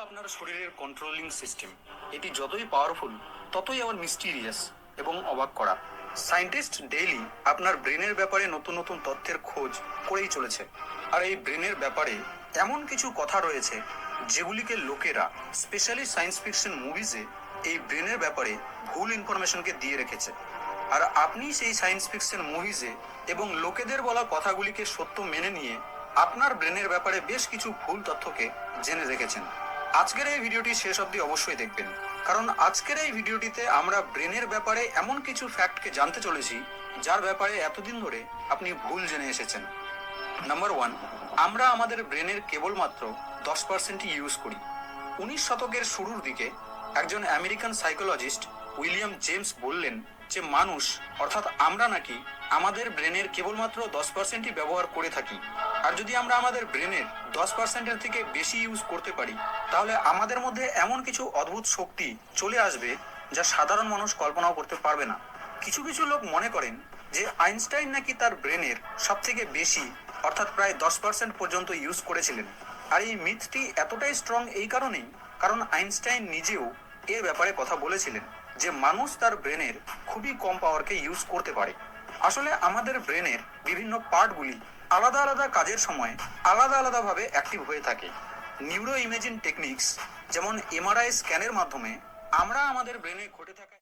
আপনার শরীরের controlling system. এটি যতই পাওয়ারফুল ততই আবার মিস্টিরিয়াস এবং অবাক করা। সায়েন্টিস্ট ডেইলি আপনার ব্রেনের ব্যাপারে নতুন নতুন তথ্যের খোঁজ করেই চলেছে। আর এই ব্রেনের ব্যাপারে এমন কিছু কথা রয়েছে যেগুলিকে লোকেরা স্পেশালি সায়েন্স ফিকশন মুভিজে এই ব্রেনের ব্যাপারে ভুল ইনফরমেশনকে দিয়ে রেখেছে। আর আপনি সেই সায়েন্স ফিকশন মুভিজে এবং লোকেদের বলা কথাগুলিকে সত্য মেনে নিয়ে আপনার ব্রেনের ব্যাপারে বেশ কিছু ভুল তথ্যকে জেনে রেখেছেন। আজকের এই ভিডিওটি শেষ অবধি অবশ্যই দেখবেন, কারণ আজকের এই ভিডিওটিতে আমরা ব্রেনের ব্যাপারে এমন কিছু ফ্যাক্টকে জানতে চলেছি যার ব্যাপারে এতদিন ধরে আপনি ভুল জেনে এসেছেন। নাম্বার 1, আমরা আমাদের ব্রেনের কেবলমাত্র 10%ই ইউজ করি। 19 শতকের শুরুর দিকে একজন আমেরিকান সাইকোলজিস্ট উইলিয়াম জেমস বললেন যে মানুষ অর্থাৎ আমরা নাকি আমাদের ব্রেনের কেবলমাত্র 10%ই ব্যবহার করে থাকি। আর যদি আমরা আমাদের ব্রেনের 10%-এর থেকে বেশি ইউজ করতে পারি তাহলে আমাদের মধ্যে এমন কিছু অদ্ভুত শক্তি চলে আসবে যা সাধারণ মানুষ কল্পনাও করতে পারবে না। কিছু কিছু লোক মনে করেন যে আইনস্টাইন নাকি তার ব্রেনের সব থেকে বেশি অর্থাৎ প্রায় 10% পর্যন্ত ইউজ করেছিলেন। আর এই মিথটি এতটাই স্ট্রং এই কারণেই কারণ আইনস্টাইন নিজেও এর ব্যাপারে কথা বলেছিলেন যে মানুষ তার ব্রেনের খুবই কম পাওয়ারকে ইউজ করতে পারে। আসলে আমাদের ব্রেনের বিভিন্ন পার্টগুলি আলাদা আলাদা কাজের সময় আলাদা আলাদাভাবে অ্যাক্টিভ হয়ে থাকে। নিউরো ইমেজিং টেকনিক্স যেমন এমআরআই স্ক্যানের মাধ্যমে আমরা আমাদের ব্রেনে ঘটে থাকা